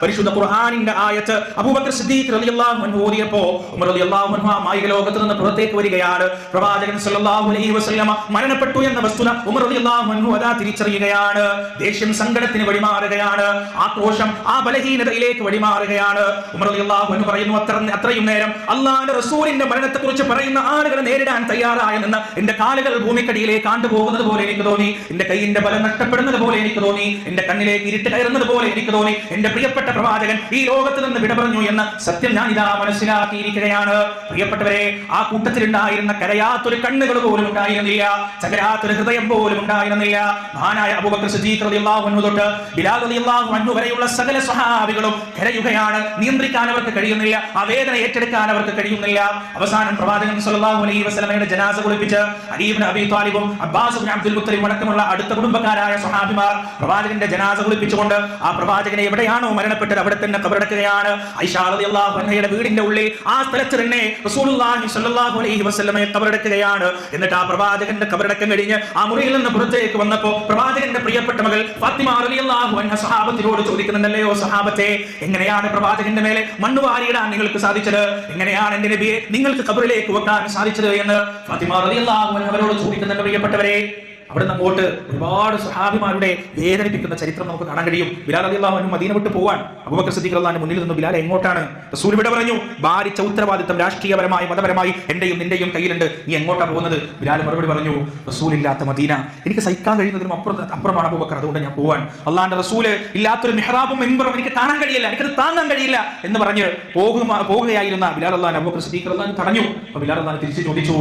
പരിശുദ്ധ ഖുർആനിന്റെ ആയത്ത് അബൂബക്കർ സിദ്ദീഖ് റളിയല്ലാഹു അൻഹു ഓതിയപ്പോൾ ഉമർ റളിയല്ലാഹു അൻഹു മായിക ലോകത്ത് നിന്ന് പുറത്തേക്ക് വരികയാണ്. പ്രവാചകൻ സല്ലല്ലാഹു അലൈഹി വസല്ലമ മരണപ്പെട്ടു എന്ന വസ്തുത ഉമർ റളിയല്ലാഹു അൻഹു അതാ തിരിച്ചറിയുകയാണ്. ദേഷ്യം സങ്കടത്തിന് വഴിമാറുകയാണ്. ആക്രോശം ആ ബലഹീനതയിലേക്ക് വഴിമാറുകയാണ്. ഉമർ റളിയല്ലാഹു അൻഹു പറയുന്നു, അത്രയും നേരം അല്ലാഹുവിന്റെ റസൂലിന്റെ മരണത്തെക്കുറിച്ച് പറയുന്ന ആളുകളെ നേരിടാൻ തയ്യാറായ നിന്ന് എന്റെ കാലുകൾ ഭൂമിക്കടിയിലേക്ക് ആണ്ടുപോകുന്നത് പോലെ എനിക്ക് തോന്നി. എന്റെ കൈയിന്റെ ബലം നഷ്ടപ്പെടുന്നത് പോലെ എനിക്ക് തോന്നി. എന്റെ കണ്ണിലേക്ക് ഇരുട്ട് കയറുന്നത് പോലെ എനിക്ക് തോന്നി. എന്റെ പ്രിയപ്പെട്ട പ്രവാചകൻ ഈ ലോകത്ത് നിന്ന് വിട പറഞ്ഞു എന്ന സത്യം ഞാൻ ഇതാ മനസ്സിലാക്കിയിരിക്കുകയാണ്. പ്രിയപ്പെട്ടവരെ, ആ കൂട്ടത്തിലുണ്ടായിരുന്ന കരയാത്തൊരു കണ്ണുകൾ പോലും ഉണ്ടായിരുന്നില്ല, ചകരാത്തൊരു ഹൃദയം പോലും ഉണ്ടായിരുന്നില്ല. മഹാനായ അബൂബക്കർ സിദ്ദീഖ് റളിയല്ലാഹു അൻഹു തൊട്ട് ബിലാൽ റളിയല്ലാഹു അൻഹു വരെയുള്ള സകല സ്വഹാബികളും കരയുകയാണ്. നിയന്ത്രിക്കാൻ അവർക്ക് കഴിയുന്നില്ല, ആ വേദന ഏറ്റെടുക്കാൻ അവർക്ക് കഴിയുന്നില്ല. അവസാനം പ്രവാചകൻ സല്ലല്ലാഹു അലൈഹി വസല്ലമയുടെ ജനാസ കുളിപ്പിച്ച് അലി ഇബ്നു അബീ ത്വാലിബും അബ്ബാസ് ഇബ്നു അബ്ദുൽ മുത്തലിബ് അടക്കമുള്ള അടുത്ത കുടുംബക്കാരായ സ്വഹാബിമാർ പ്രവാചകന്റെ ജനാസ കുളിപ്പിച്ചുകൊണ്ട് ആ പ്രവാചകനെ എവിടെയാണോ മരണപ്പെട്ടത് അവിടെ തന്നെ ഖബറടക്കുകയാണ്. ആയിഷ റളിയല്ലാഹു അൻഹയുടെ വീടിന്റെ ഉള്ളിൽ ആ സ്ഥലത്ത് തന്നെ റസൂലുള്ളാഹി സ്വല്ലല്ലാഹു അലൈഹി വസല്ലമയെ ഖബറടക്കുകയാണ്. എന്നിട്ട് ആ പ്രവാചകന്റെ ഖബറടക്കം കഴിഞ്ഞ് ആ മുറിയിൽ നിന്ന് പുറത്തേക്ക് വന്നപ്പോൾ പ്രവാചകന്റെ പ്രിയപ്പെട്ട മകൾ ഫാത്തിമ റളിയല്ലാഹു അൻഹ സഹാബത്തിനോട് ചോദിക്കുന്നുണ്ടല്ലോ, സഹാബത്തെ, എങ്ങനെയാണ് പ്രവാചകന്റെ മേലെ മണ്ണ് വാരിയിടാൻ നിങ്ങൾക്ക് സാധിച്ചത്? എങ്ങനെയാണ് എന്റെ നബിയെ നിങ്ങൾക്ക് ഖബറിലേക്ക് വെക്കാൻ സാധിച്ചത് എന്ന് ഫാത്തിമ റളിയല്ലാഹു അൻഹ അവരോട് ചോദിക്കുന്നുണ്ട്. പ്രിയപ്പെട്ടവരെ, അവിടെ നിന്ന് അങ്ങോട്ട് ഒരുപാട് സ്വഹാബിമാരുടെ വേദനിപ്പിക്കുന്ന ചരിത്രം നമുക്ക് കാണാൻ കഴിയും. ബിലാൽ റളിയല്ലാഹു അൻഹു മദീന വിട്ട് പോവാൻ അബൂബക്കർ സിദ്ദീഖ് റളിയല്ലാഹു മുന്നിൽ നിന്ന് ബിലാൽ എങ്ങോട്ടാണ്? റസൂൽ ഇവിടെ പറഞ്ഞു, ഭാരിച്ച ഉത്തരവാദിത്തം രാഷ്ട്രീയപരമായി മതപരമായി എന്റെയും നിന്റെയും കയ്യിലുണ്ട്, നീ എങ്ങോട്ടാണ് പോകുന്നത്? ബിലാൽ മറുപടി പറഞ്ഞു, റസൂൽ ഇല്ലാത്ത മദീന എനിക്ക് സഹിക്കാൻ കഴിയുന്നതിനും അപ്പുറമാണ് അബൂബക്കർ, അതുകൊണ്ട് ഞാൻ പോവാൻ. അള്ളാന്റെ റസൂല് ഇല്ലാത്തൊരു മിഹ്റാബും മിമ്പറും എനിക്ക് കാണാൻ കഴിയില്ല, എനിക്കത് താങ്ങാൻ കഴിയില്ല എന്ന് പറഞ്ഞ് പോകുകയായിരുന്ന ബിലാൽ റളിയല്ലാഹു അബൂബക്കർ സിദ്ദീഖ് റളിയല്ലാഹു തടഞ്ഞു. അപ്പോൾ ബിലാൽ റളിയല്ലാഹു തിരിച്ചു ചോദിച്ചു,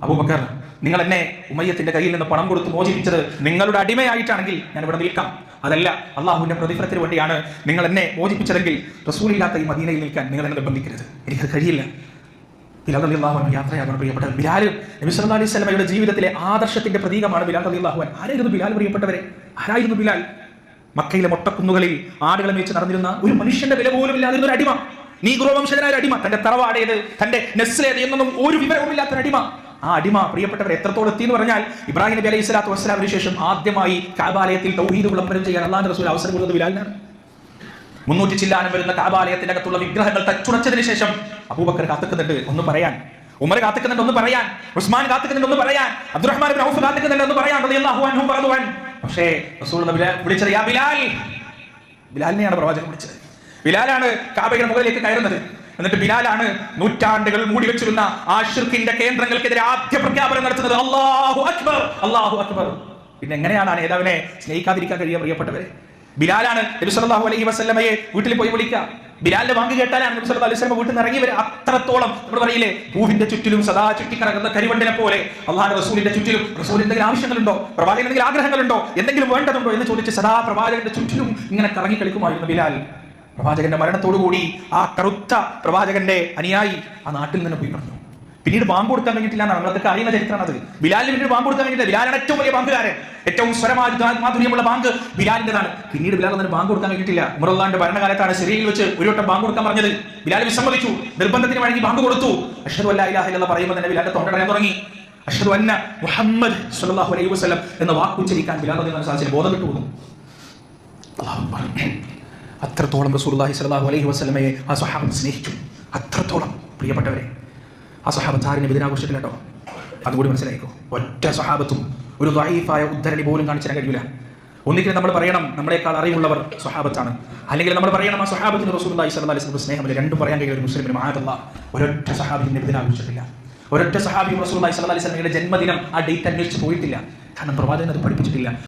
അബൂബക്കർ, നിങ്ങൾ എന്നെ ഉമയ്യത്തിന്റെ കയ്യിൽ നിന്ന് പണം കൊടുത്ത് മോചിപ്പിച്ചത് നിങ്ങളുടെ അടിമയായിട്ടാണെങ്കിൽ ഞാൻ ഇവിടെ നിൽക്കാം. അതല്ല, അള്ളാഹുവിന്റെ പ്രതിഫലത്തിന് വേണ്ടിയാണ് നിങ്ങൾ എന്നെ മോചിപ്പിച്ചതെങ്കിൽ റസൂലില്ലാത്ത ഈ മദീനയിൽ നിൽക്കാൻ നിങ്ങൾ എന്നെ നിർബന്ധിക്കരുത്, എനിക്കത് കഴിയില്ല. ബിലാൽ റളിയല്ലാഹു അൻഹു യാത്രയാണ്. പ്രിയപ്പെട്ട ബിലാൽ നബി സല്ലല്ലാഹു അലൈഹി വസല്ലമയുടെ ജീവിതത്തിലെ ആദർശത്തിന്റെ പ്രതീകമാണ് ബിലാൽ റളിയല്ലാഹു അൻഹു. ആരായിരുന്നു ബിലാൽ? പ്രിയപ്പെട്ടവരെ, ആരായിരുന്നു ബിലാൽ? മക്കയിലെ മൊട്ടക്കുന്നുകളിൽ ആടുകളെ മേച്ച് നടന്നിരുന്ന ഒരു മനുഷ്യന്റെ വില പോലും ഇല്ലാതിരുന്ന ഒരു അടിമ, നീഗ്രോ വംശജനായ ഒരു അടിമ, തന്റെ തറവാടേത് തന്റെ നെസ്ലേത് എന്നൊന്നും ഒരു വിവരവുമില്ലാത്തൊരു അടിമ. ആ അടിമ പ്രിയപ്പെട്ടവർ എത്രത്തോളം എത്തി എന്ന് പറഞ്ഞാൽ, ഇബ്രാഹിം നബി അലൈഹി സ്വലാത്തു വസ്സലാമിന് ശേഷം ആദ്യമായി കഅബാലയത്തിൽ തൗഹീദ് വിളംബരം ചെയ്യാൻ അല്ലാഹുവിന്റെ റസൂൽ അവസരം കൊടുത്തത് ബിലാലിനാണ്. 300 ചില്ലാനം വരുന്ന കഅബാലയത്തിന്റെ അകത്തുള്ള വിഗ്രഹങ്ങൾ തച്ചുടച്ചതിന് ശേഷം അബൂബക്കർ കാത്തുക്കുന്നുണ്ട് ഒന്ന് പറയാൻ, ഉമർ കാത്തുക്കുന്നുണ്ട് ഒന്ന് പറയാൻ, ഉസ്മാൻ കാത്തുക്കുന്നുണ്ട് ഒന്ന് പറയാൻ, അബ്ദുറഹ്മാൻ ഇബ്നു ഔഫ് കാത്തുക്കുന്നുണ്ട് ഒന്ന് പറയാൻ, റളിയല്ലാഹു അൻഹു പറഞ്ഞു. പക്ഷേ റസൂൽ വിളിച്ചത് യാ ബിലാൽ, ബിലാലിനെയാണ് പ്രവാചകൻ വിളിച്ചത്. ബിലാലാണ് കഅബയുടെ മുകളിലേക്ക് കയറുന്നത്. എന്നിട്ട് ബിലാലാണ് നൂറ്റാണ്ടുകൾ മൂടി വെച്ചിരുന്ന ആ ശിർക്കിന്റെ കേന്ദ്രങ്ങൾക്കെതിരെ ആദ്യ പ്രഖ്യാപനം നടത്തുന്നത്, അല്ലാഹു അക്ബർ, അല്ലാഹു അക്ബർ. പിന്നെ എങ്ങനെയാണ് ആ നേതാവിനെ സ്നേഹിക്കാതിരിക്കാൻ കഴിയുക? പ്രിയപ്പെട്ടവരെ, ബിലാലാണ് നബി സല്ലല്ലാഹു അലൈഹി വസല്ലമയെ വീട്ടിൽ പോയി വിളിക്കുക. ബിലാലിന്റെ വാങ്ക് കേട്ടാലാണ് നബി സല്ലല്ലാഹു അലൈഹി വസല്ലമ വീട്ടിൽ നിന്ന് ഇറങ്ങി വരിക. അത്രത്തോളം നമ്മൾ പറയില്ലേ, പൂവിന്റെ ചുറ്റിലും സദാ ചുറ്റിക്കറങ്ങുന്ന കരിവണ്ടിനെ പോലെ അല്ലാഹുവിന്റെ റസൂലിന്റെ ചുറ്റിലും റസൂലിന്റെ എന്തെങ്കിലും ആവശ്യങ്ങളുണ്ടോ, പ്രവാചകൻ എന്തെങ്കിലും ആഗ്രഹങ്ങളുണ്ടോ, എന്തെങ്കിലും വേണ്ടതുണ്ടോ എന്ന് ചോദിച്ച് സദാ പ്രവാചകന്റെ ചുറ്റിലും ഇങ്ങനെ കറങ്ങി കളിക്കുമായിരുന്നു ബിലാൽ. പ്രവാചകന്റെ മരണത്തോടുകൂടി ആ കറുത്ത പ്രവാചകന്റെ അനുയായി ആ നാട്ടിൽ നിന്ന് പോയി പറഞ്ഞു. പിന്നീട് ബാങ്ക് കൊടുക്കാൻ കഴിഞ്ഞിട്ടില്ല എന്നാണ് നമ്മളൊക്കെ അറിയുന്ന ചരിത്രമാണ് അത്. ബിലാലിന് പിന്നീട് ബാങ്ക് കൊടുക്കാൻ കഴിഞ്ഞില്ല. ബിലാലാണ് ഏറ്റവും വലിയ ബാങ്കുകാരൻ, ഏറ്റവും സ്വരമാധുര്യമുള്ള ബാങ്ക് ബിലാലിന്റെതാണ്. പിന്നീട് ബിലാൽ അതിന് ബാങ്ക് കൊടുക്കാൻ കഴിഞ്ഞിട്ടില്ല. ഉമർ റളിയല്ലാഹുവിന്റെ ഭരണകാലത്താണ് സിറിയയിൽ വെച്ച് ഒരു വട്ടം ബാങ്ക് കൊടുക്കാൻ പറഞ്ഞത്. ബിലാൽ വിസമ്മതിച്ചു, നിർബന്ധത്തിന് വഴങ്ങി ബാങ്ക് കൊടുത്തു. അഷ്ഹദു അല്ലാ ഇലാഹ ഇല്ലല്ലാഹ് പറയുമ്പോൾ തന്നെ ബിലാലിന്റെ തൊണ്ടടയാൻ തുടങ്ങി. അഷ്ഹദു അന്ന മുഹമ്മദ് സ്വല്ലല്ലാഹു അലൈഹി വസല്ലം എന്ന വാക്ക് ഉച്ചരിക്കാൻ ബിലാൽ റളിയല്ലാഹു സാധിച്ചു, ബോധം വിട്ടു പോകുന്നു. അല്ലാഹു അക്ബർ. അത്രത്തോളം റസൂലുള്ളാഹി സ്വല്ലല്ലാഹു അലൈഹി വസല്ലമയെ ആ സ്വഹാബത്ത് സ്നേഹിച്ചു. അത്രത്തോളം പ്രിയപ്പെട്ടവരെ, ആ സ്വഹാബത്ത് ആരും എതിരാഘോഷത്തില്ല കേട്ടോ, അതുകൂടി മനസ്സിലായിക്കോ. ഒറ്റ സ്വഹാബത്തും ഒരു ദഈഫായ ഉദ്ധരണി പോലും കാണിച്ചു തരാൻ കഴിയില്ല. ഒന്നിക്കലും നമ്മൾ പറയണം നമ്മളെക്കാൾ അറിവുള്ളവർ സ്വഹാബത്താണ്, അല്ലെങ്കിൽ നമ്മൾ പറയണം ആ സ്വഹാബത്തിന് റസൂലുള്ളാഹി സ്വല്ലല്ലാഹു അലൈഹി വസല്ലം സ്നേഹമില്ല. രണ്ടും പറയാൻ കഴിയുന്ന ഒരു മുസ്ലിമിന് മഅദല്ലാഹ് ഒരൊറ്റ സ്വഹാബിന്റെ എതിരാഘോഷത്തില്ല. ഒരൊറ്റ സ്വഹാബി റസൂലുള്ളാഹി സ്വല്ലല്ലാഹു അലൈഹി വസല്ലമയുടെ ജന്മദിനം ആ ഡേറ്റ് അന്വേഷിച്ച് പോയിട്ടില്ല. കാരണം പ്രവാചകൻ അത് പഠിപ്പിച്ചിട്ടില്ല.